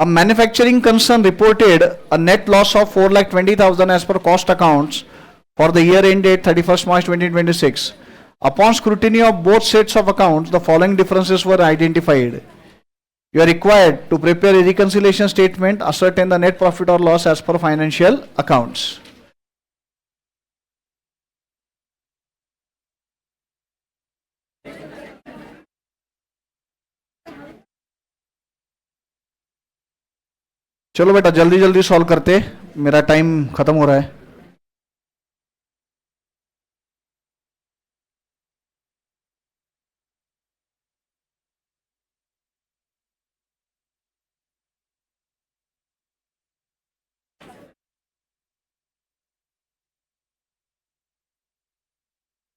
A manufacturing concern reported a net loss of 4,20,000 as per cost accounts for the year ended 31st March 2026. Upon scrutiny of both sets of accounts, the following differences were identified. You are required to prepare a reconciliation statement, ascertain the net profit or loss as per financial accounts. चलो बेटा जल्दी जल्दी solve करते, मेरा time खत्म हो रहा है.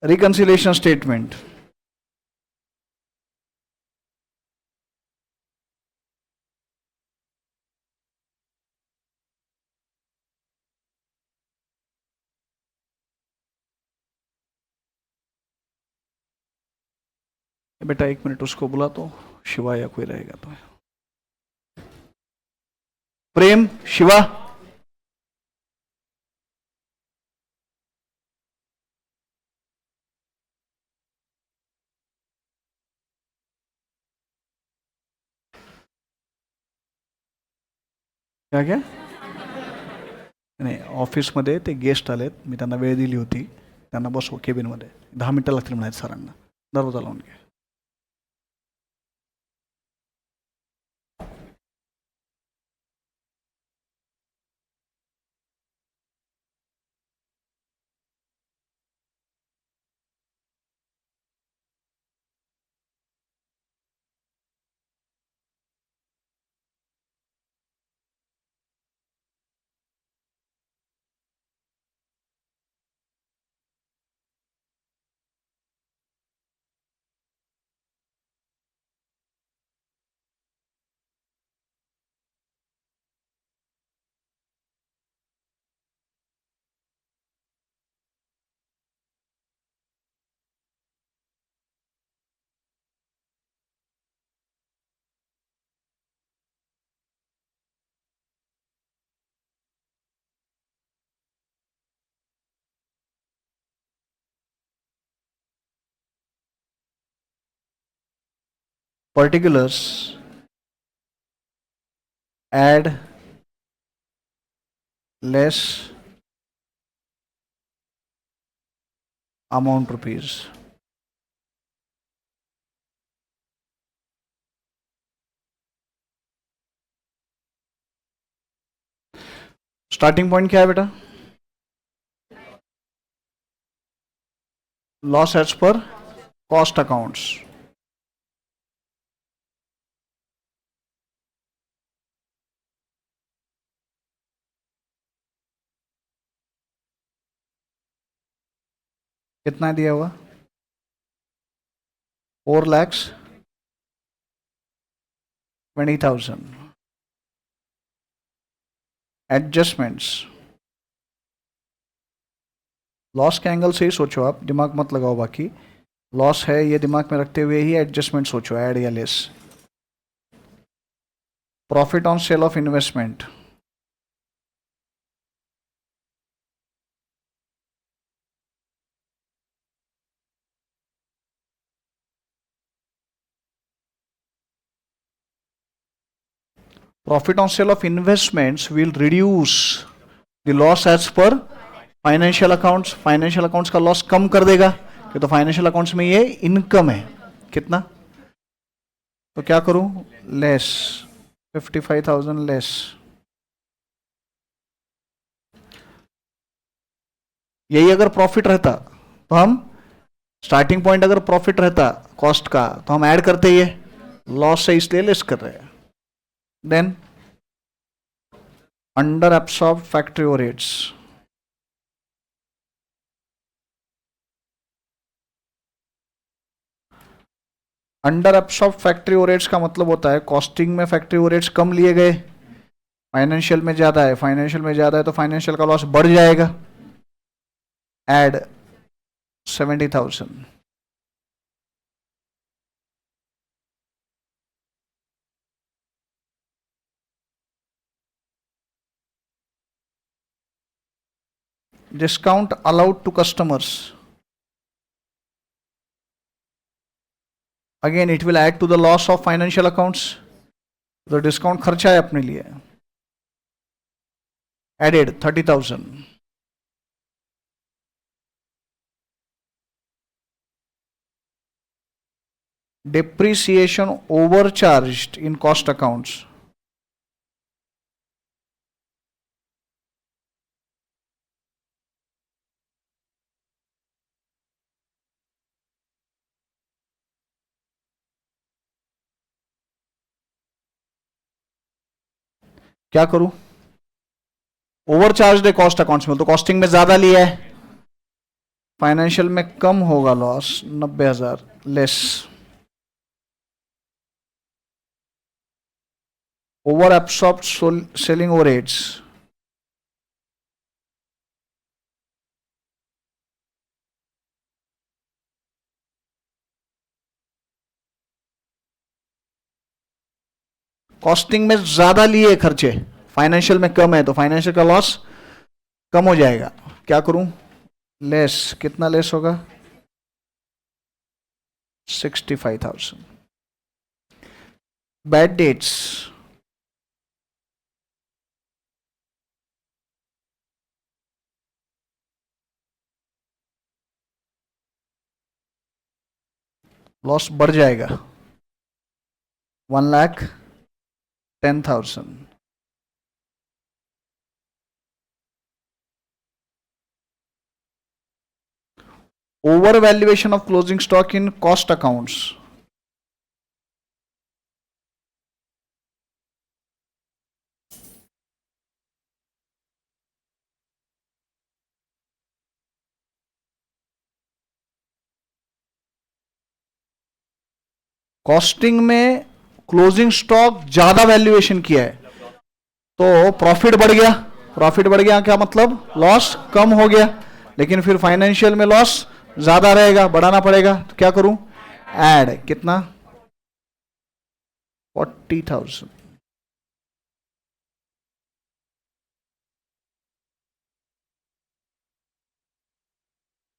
Reconciliation statement. बेटा 1 मिनट उसको बुला तो, शिवा या कोई रहेगा तो. प्रेम, शिवा. क्या क्या नाही, ऑफिसमध्ये ते गेस्ट आलेत, मी त्यांना वेळ दिली होती, त्यांना बसव केबिनमध्ये. 10 मिनिटं लागतील म्हणायचं सरांना. दरवाजा लावून घ्या. Particulars, add, less, amount rupees. Starting point क्या है बेटा? Loss as per cost accounts. कितना दिया हुआ? 4,20,000. एडजस्टमेंट्स, लॉस के एंगल से ही सोचो आप, दिमाग मत लगाओ. बाकी लॉस है ये दिमाग में रखते हुए ही एडजस्टमेंट सोचो, ऐड या less. Profit on sale of investment, profit on sale of investments will reduce the loss as per financial accounts. Financial accounts का लॉस कम कर देगा, कि तो फाइनेंशियल अकाउंट्स में ये इनकम है. कितना? तो क्या करूं? Less 55,000 less. यही अगर प्रॉफिट रहता तो हम स्टार्टिंग पॉइंट अगर प्रॉफिट रहता कॉस्ट का तो हम ऐड करते, ये लॉस है इसलिए लेस कर रहे हैं. Then under absorb factory overheads, under absorb factory overheads का मतलब होता है कॉस्टिंग में फैक्ट्री ओवरहेड्स कम लिए गए, फाइनेंशियल में ज्यादा है, फाइनेंशियल में ज्यादा है तो फाइनेंशियल का लॉस बढ़ जाएगा. Add 70,000. discount allowed to customers. Again, it will add to the loss of financial accounts. तो डिस्काउंट खर्चा है अपने लिए. Added 30,000. Depreciation overcharged in cost accounts. क्या करूं? ओवरचार्ज है कॉस्ट अकाउंट्स में, तो कॉस्टिंग में ज्यादा लिया है, फाइनेंशियल में कम होगा loss 90,000 less. Over absorbed selling overheads. Costing में ज्यादा लिए खर्चे, फाइनेंशियल में कम है, तो फाइनेंशियल का लॉस कम हो जाएगा. क्या करूं? लेस. कितना लेस होगा? 65,000. Bad debts. लॉस बढ़ जाएगा 1,10,000. Over valuation of closing stock in cost accounts. Costing में क्लोजिंग स्टॉक ज्यादा वैल्यूएशन किया है, तो प्रॉफिट बढ़ गया. प्रॉफिट बढ़ गया क्या मतलब? लॉस कम हो गया, लेकिन फिर फाइनेंशियल में लॉस ज्यादा रहेगा, बढ़ाना पड़ेगा. तो क्या करूं? ऐड. कितना? 40,000.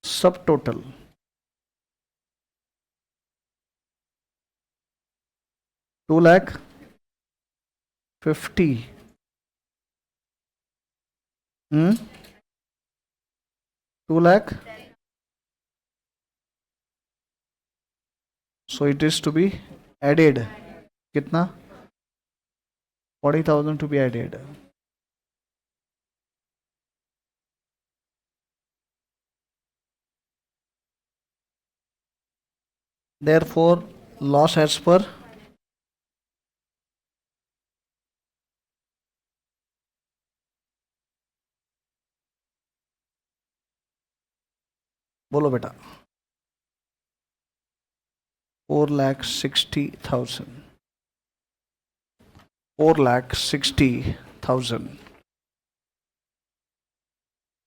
सब total 2,50,000. 2 lakh. So it is to be added. कितना? 40,000 to be added. Therefore, loss as per बोलो बेटा. 4,60,000. 4,60,000.